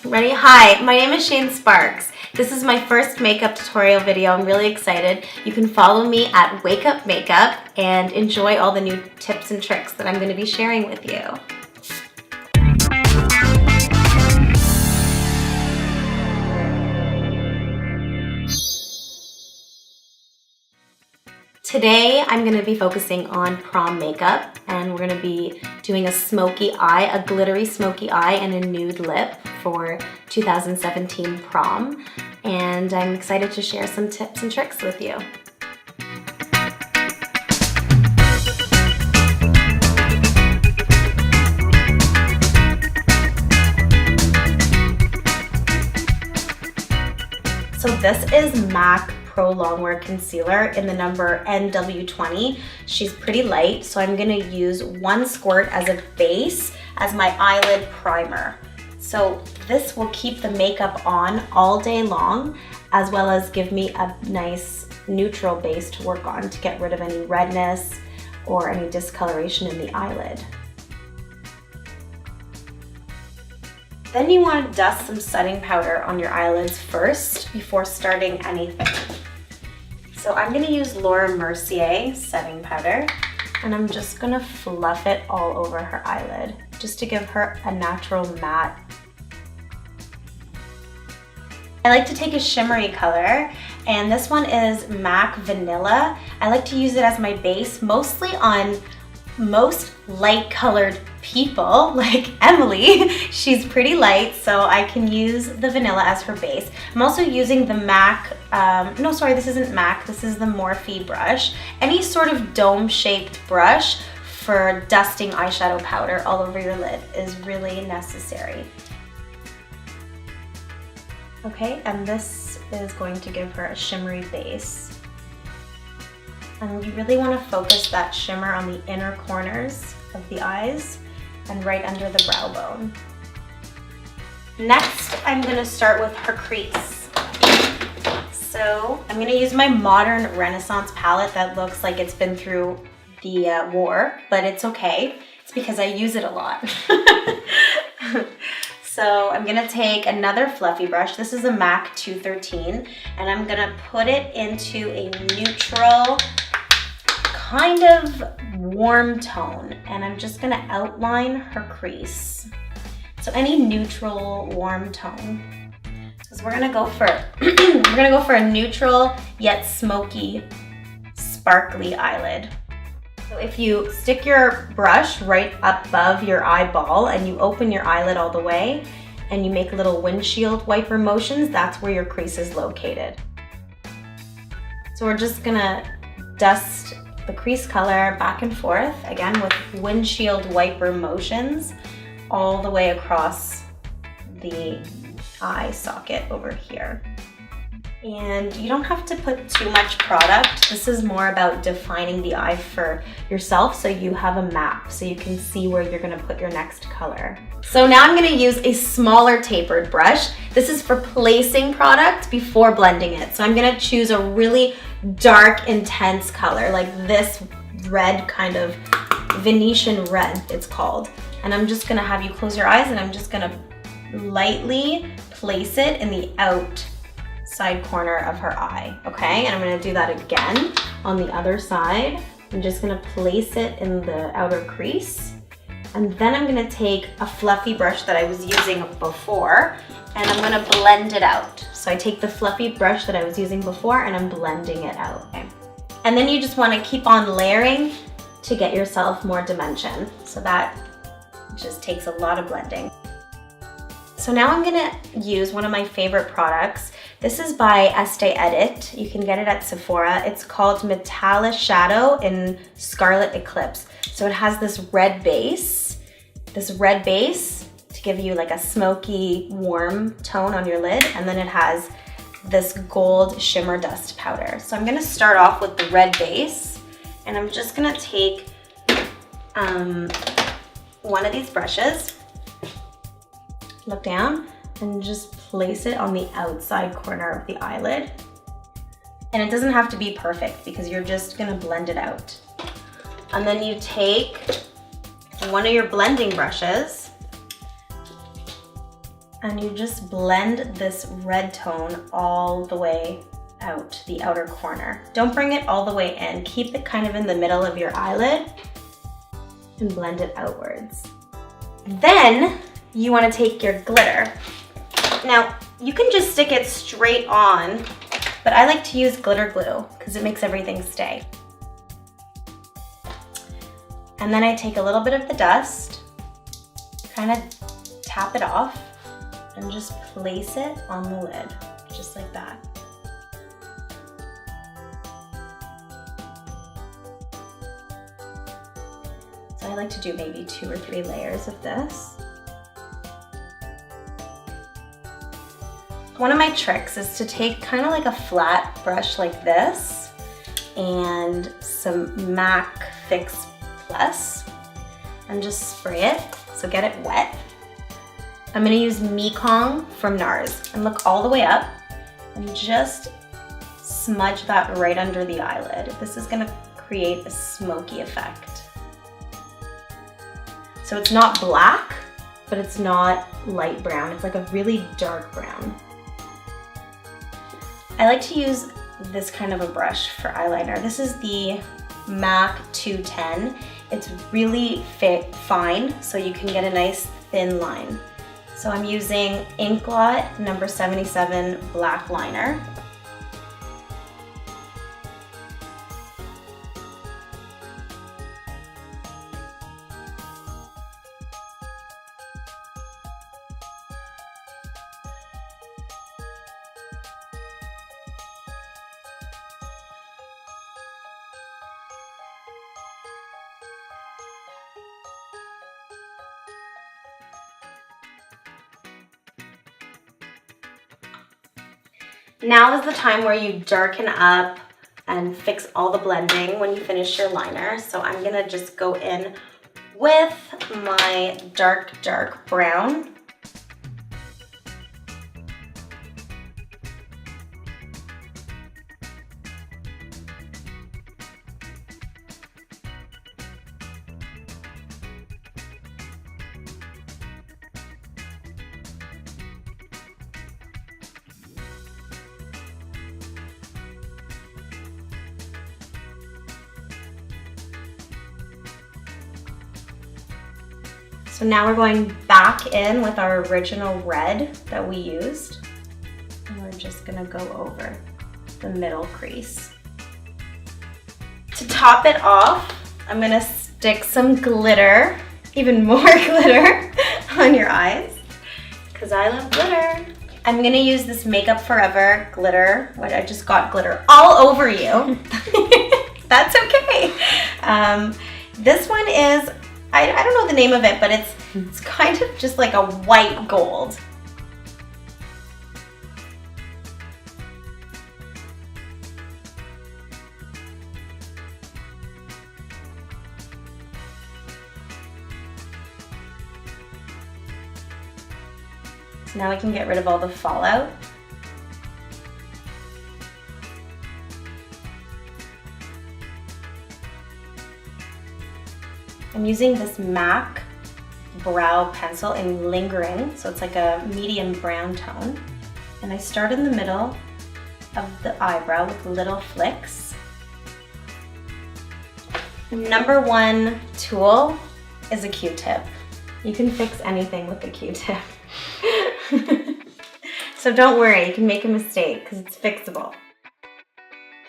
Ready? Hi, my name is Shane Sparks. This is my first makeup tutorial video. I'm really excited. You can follow me at Wake Up Makeup and enjoy all the new tips and tricks that I'm going to be sharing with you. Today, I'm going to be focusing on prom makeup, and we're going to be doing a smoky eye, a glittery smoky eye, and a nude lip for 2017 prom. And I'm excited to share some tips and tricks with you. So this is MAC Pro Longwear Concealer in the number NW20. She's pretty light, so I'm gonna use one squirt as a base as my eyelid primer. So this will keep the makeup on all day long, as well as give me a nice neutral base to work on to get rid of any redness or any discoloration in the eyelid. Then you want to dust some setting powder on your eyelids first before starting anything. So I'm going to use Laura Mercier setting powder, and I'm just going to fluff it all over her eyelid just to give her a natural matte. I like to take a shimmery color, and this one is MAC Vanilla. I like to use it as my base mostly on most light colored people like Emily. She's pretty light, so I can use the vanilla as her base. I'm also using the MAC, no sorry, this isn't MAC, this is the Morphe brush. Any sort of dome shaped brush for dusting eyeshadow powder all over your lid is really necessary. Okay, and this is going to give her a shimmery base. And you really want to focus that shimmer on the inner corners of the eyes and right under the brow bone. Next, I'm going to start with her crease. So I'm going to use my Modern Renaissance palette that looks like it's been through the war, but it's okay. It's because I use it a lot. So I'm gonna take another fluffy brush. This is a MAC 213, and I'm gonna put it into a neutral, kind of warm tone, and I'm just gonna outline her crease. So any neutral, warm tone. Because we're gonna go for a neutral yet smoky, sparkly eyelid. So if you stick your brush right above your eyeball and you open your eyelid all the way and you make little windshield wiper motions, that's where your crease is located. So we're just gonna dust the crease color back and forth, again with windshield wiper motions all the way across the eye socket over here. And you don't have to put too much product. This is more about defining the eye for yourself so you have a map so you can see where you're gonna put your next color. So now I'm gonna use a smaller tapered brush. This is for placing product before blending it. So I'm gonna choose a really dark, intense color, like this red kind of Venetian red, it's called. And I'm just gonna have you close your eyes, and I'm just gonna lightly place it in the outside corner of her eye, okay? And I'm gonna do that again on the other side. I'm just gonna place it in the outer crease. And then I'm gonna take a fluffy brush that I was using before, and I'm gonna blend it out. So I take the fluffy brush that I was using before and I'm blending it out. Okay? And then you just wanna keep on layering to get yourself more dimension. So that just takes a lot of blending. So now I'm gonna use one of my favorite products. This is by Estee Edit. You can get it at Sephora. It's called Metallic Shadow in Scarlet Eclipse. So it has this red base to give you like a smoky, warm tone on your lid, and then it has this gold shimmer dust powder. So I'm gonna start off with the red base, and I'm just gonna take one of these brushes, look down, and just place it on the outside corner of the eyelid. And it doesn't have to be perfect because you're just gonna blend it out. And then you take one of your blending brushes and you just blend this red tone all the way out the outer corner. Don't bring it all the way in. Keep it kind of in the middle of your eyelid and blend it outwards. Then you want to take your glitter. Now, you can just stick it straight on, but I like to use glitter glue because it makes everything stay. And then I take a little bit of the dust, kind of tap it off, and just place it on the lid, just like that. So I like to do maybe 2 or 3 layers of this. One of my tricks is to take kind of like a flat brush like this and some MAC Fix Plus and just spray it, so get it wet. I'm gonna use Mekong from NARS and look all the way up and just smudge that right under the eyelid. This is gonna create a smoky effect. So it's not black, but it's not light brown. It's like a really dark brown. I like to use this kind of a brush for eyeliner. This is the MAC 210. It's really fine, so you can get a nice thin line. So I'm using Inklot number 77 black liner. Now is the time where you darken up and fix all the blending when you finish your liner. So I'm gonna just go in with my dark brown. So now we're going back in with our original red that we used. And we're just gonna go over the middle crease. To top it off, I'm gonna stick some glitter, even more glitter, on your eyes, because I love glitter. I'm gonna use this Makeup Forever glitter. What, I just got glitter all over you. That's okay. This one is, I don't know the name of it, but it's kind of just like a white gold. So now we can get rid of all the fallout. I'm using this MAC brow pencil in Lingering, so it's like a medium brown tone. And I start in the middle of the eyebrow with little flicks. Number one tool is a Q-tip. You can fix anything with a Q-tip. So don't worry, you can make a mistake because it's fixable.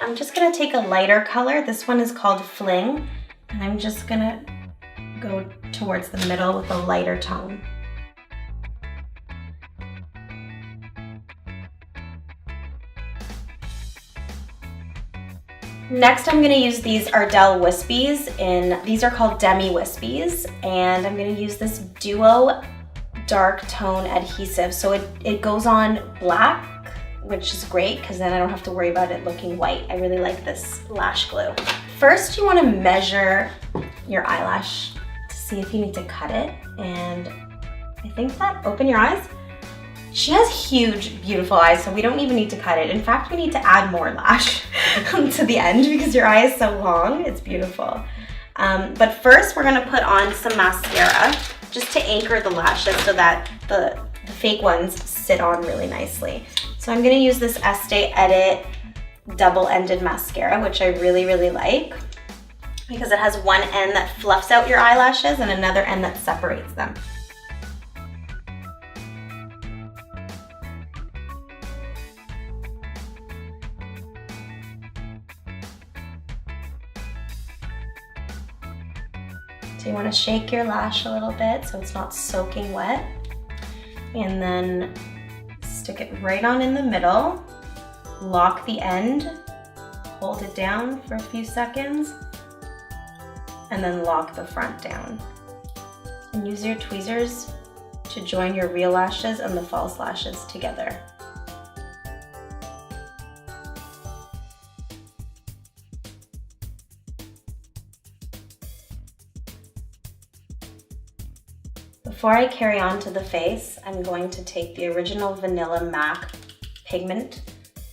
I'm just gonna take a lighter color. This one is called Fling, and I'm just gonna go towards the middle with a lighter tone. Next, I'm gonna use these Ardell Wispies these are called Demi Wispies, and I'm gonna use this Duo dark tone adhesive. So it goes on black, which is great because then I don't have to worry about it looking white. I really like this lash glue. First, you wanna measure your eyelash to see if you need to cut it. And I think that, open your eyes. She has huge, beautiful eyes, so we don't even need to cut it. In fact, we need to add more lash to the end because your eye is so long. It's beautiful. But first, we're gonna put on some mascara just to anchor the lashes so that the fake ones sit on really nicely. So I'm gonna use this Estee Edit double-ended mascara, which I really, really like because it has one end that fluffs out your eyelashes and another end that separates them. So you want to shake your lash a little bit so it's not soaking wet, and then stick it right on in the middle, lock the end, hold it down for a few seconds, and then lock the front down. And use your tweezers to join your real lashes and the false lashes together. Before I carry on to the face, I'm going to take the original Vanilla MAC pigment.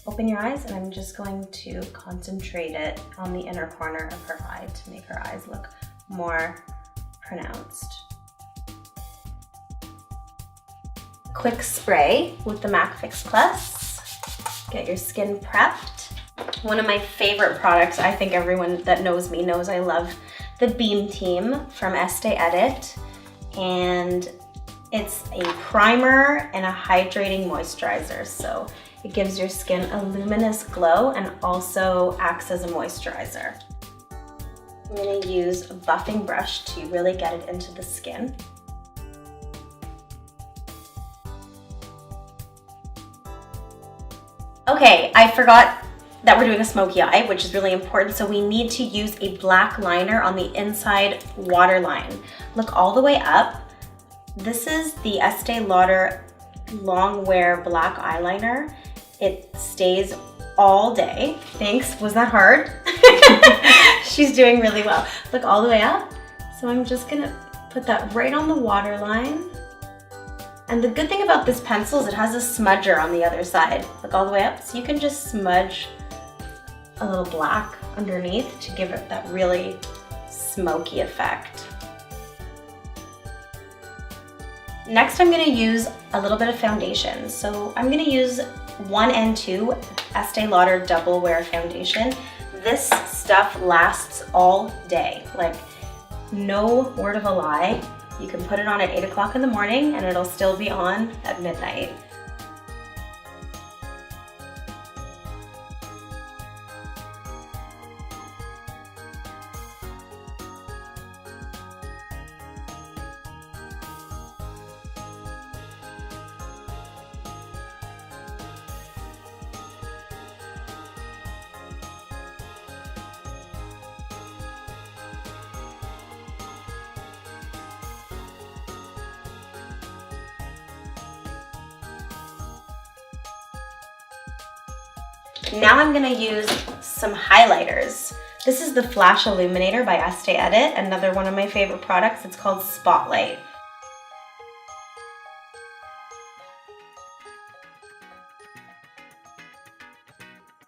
Open your eyes, and I'm just going to concentrate it on the inner corner of her eye to make her eyes look more pronounced. Quick spray with the MAC Fix Plus. Get your skin prepped. One of my favorite products, I think everyone that knows me knows I love the Beam Team from Estee Edit. And it's a primer and a hydrating moisturizer. So it gives your skin a luminous glow and also acts as a moisturizer. I'm gonna use a buffing brush to really get it into the skin. Okay, I forgot that we're doing a smoky eye, which is really important. So we need to use a black liner on the inside waterline. Look all the way up. This is the Estee Lauder Long Wear Black Eyeliner. It stays all day. Thanks, was that hard? She's doing really well. Look all the way up. So I'm just gonna put that right on the waterline. And the good thing about this pencil is it has a smudger on the other side. Look all the way up. So you can just smudge a little black underneath to give it that really smoky effect. Next, I'm gonna use a little bit of foundation. So I'm gonna use 1 and 2 Estee Lauder Double Wear Foundation. This stuff lasts all day, like no word of a lie. You can put it on at 8 o'clock in the morning and it'll still be on at midnight. Now I'm gonna use some highlighters. This is the Flash Illuminator by Estee Edit, another one of my favorite products. It's called Spotlight.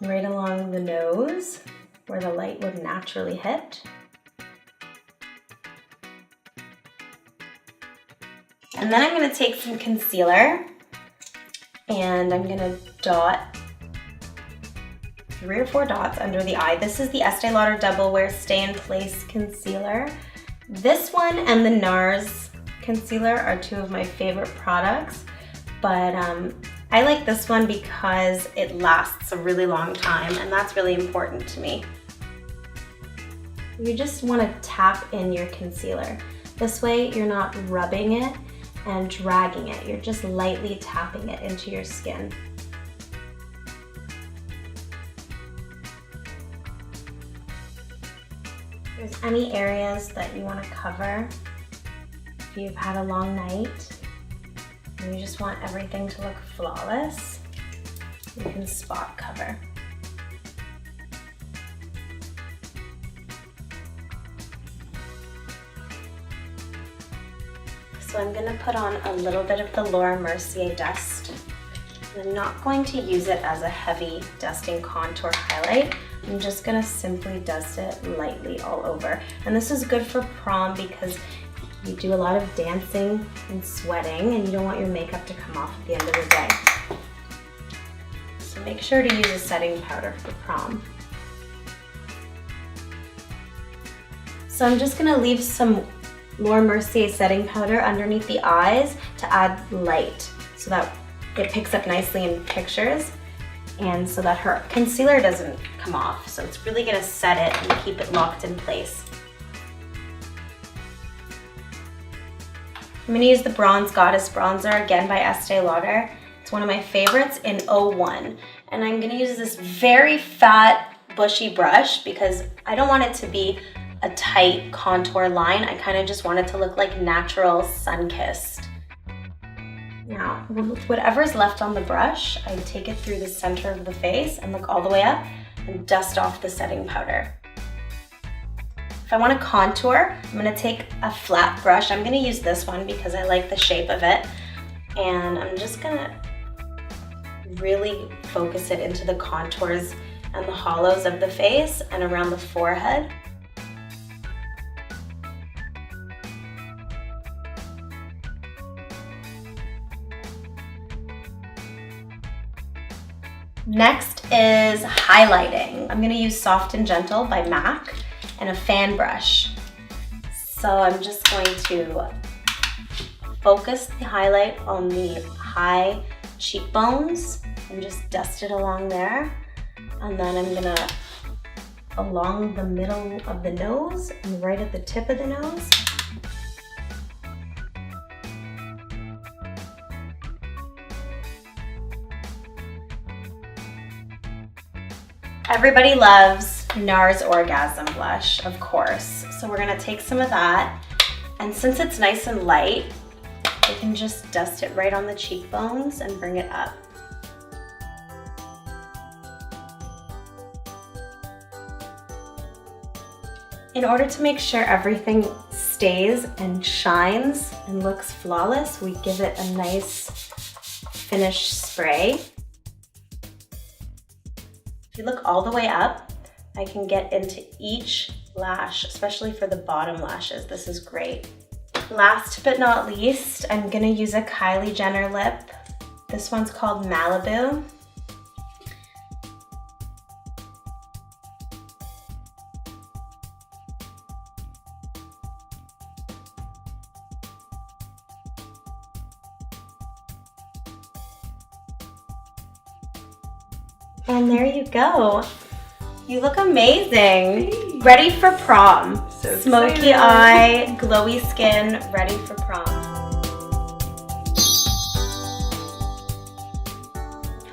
Right along the nose, where the light would naturally hit. And then I'm gonna take some concealer and I'm gonna dot 3 or 4 dots under the eye. This is the Estee Lauder Double Wear Stay in Place Concealer. This one and the NARS concealer are 2 of my favorite products, but I like this one because it lasts a really long time, and that's really important to me. You just want to tap in your concealer. This way you're not rubbing it and dragging it. You're just lightly tapping it into your skin. If there's any areas that you want to cover, if you've had a long night and you just want everything to look flawless, you can spot cover. So I'm going to put on a little bit of the Laura Mercier dust. I'm not going to use it as a heavy dusting contour highlight. I'm just gonna simply dust it lightly all over. And this is good for prom because You do a lot of dancing and sweating, and you don't want your makeup to come off at the end of the day. So make sure to use a setting powder for prom. So I'm just gonna leave some Laura Mercier setting powder underneath the eyes to add light so that it picks up nicely in pictures and so that her concealer doesn't come off. So it's really gonna set it and keep it locked in place. I'm gonna use the Bronze Goddess Bronzer, again by Estee Lauder. It's one of my favorites in 01. And I'm gonna use this very fat, bushy brush because I don't want it to be a tight contour line. I kind of just want it to look like natural sun-kissed. Now, whatever's left on the brush, I take it through the center of the face and look all the way up and dust off the setting powder. If I want to contour, I'm gonna take a flat brush. I'm gonna use this one because I like the shape of it. And I'm just gonna really focus it into the contours and the hollows of the face and around the forehead. Next is highlighting. I'm gonna use Soft and Gentle by MAC and a fan brush. So I'm just going to focus the highlight on the high cheekbones and just dust it along there. And then I'm gonna along the middle of the nose and right at the tip of the nose. Everybody loves NARS Orgasm Blush, of course. So we're gonna take some of that, and since it's nice and light, we can just dust it right on the cheekbones and bring it up. In order to make sure everything stays and shines and looks flawless, we give it a nice finish spray. If you look all the way up, I can get into each lash, especially for the bottom lashes. This is great. Last but not least, I'm gonna use a Kylie Jenner lip. This one's called Malibu. And there you go. You look amazing. Hey. Ready for prom. So Smoky excited. eye, glowy skin, ready for prom.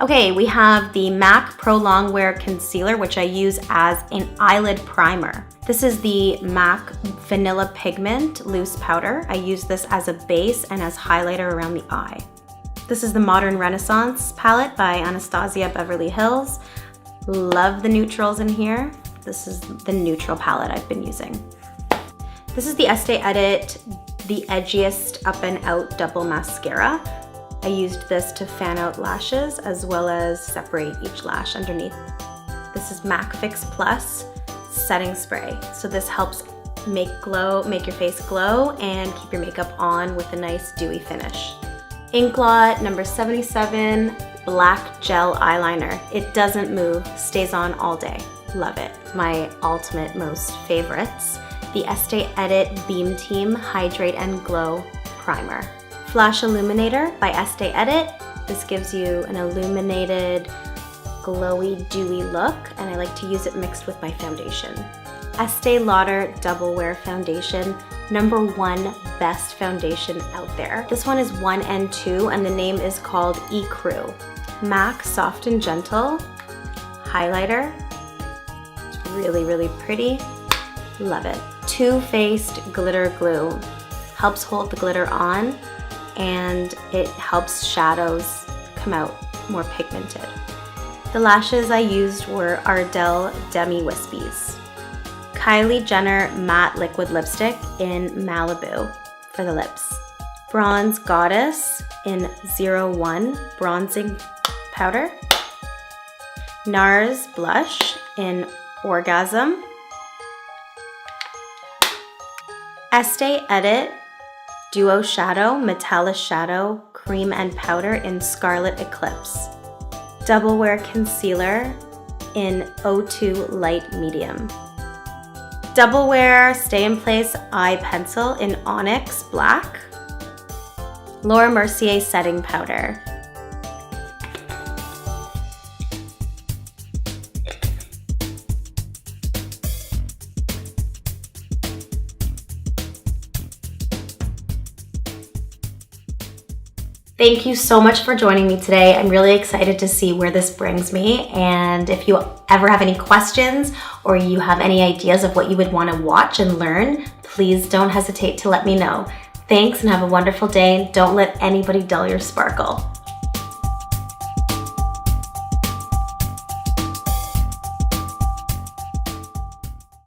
Okay, we have the MAC Pro Longwear Concealer, which I use as an eyelid primer. This is the MAC Vanilla Pigment Loose Powder. I use this as a base and as highlighter around the eye. This is the Modern Renaissance palette by Anastasia Beverly Hills. Love the neutrals in here. This is the neutral palette I've been using. This is the Estee Edit The Edgiest Up and Out Double Mascara. I used this to fan out lashes as well as separate each lash underneath. This is MAC Fix Plus Setting Spray. So this helps make your face glow and keep your makeup on with a nice dewy finish. Inklot number 77 Black Gel Eyeliner. It doesn't move, stays on all day. Love it. My ultimate most favorites. The Estee Edit Beam Team Hydrate and Glow Primer. Flash Illuminator by Estee Edit. This gives you an illuminated, glowy, dewy look, and I like to use it mixed with my foundation. Estee Lauder Double Wear Foundation, #1 best foundation out there. This one is 1 and 2, and the name is called E-Crew. MAC Soft and Gentle highlighter. It's really, really pretty. Love it. Too Faced Glitter Glue. Helps hold the glitter on, and it helps shadows come out more pigmented. The lashes I used were Ardell Demi Wispies. Kylie Jenner Matte Liquid Lipstick in Malibu for the lips. Bronze Goddess in 01 Bronzing Powder. NARS Blush in Orgasm. Estee Edit Duo Shadow Metallic Shadow Cream and Powder in Scarlet Eclipse. Double Wear Concealer in O2 Light Medium. Double Wear Stay in Place Eye Pencil in Onyx Black. Laura Mercier Setting Powder. Thank you so much for joining me today. I'm really excited to see where this brings me. And if you ever have any questions or you have any ideas of what you would want to watch and learn, please don't hesitate to let me know. Thanks and have a wonderful day. Don't let anybody dull your sparkle.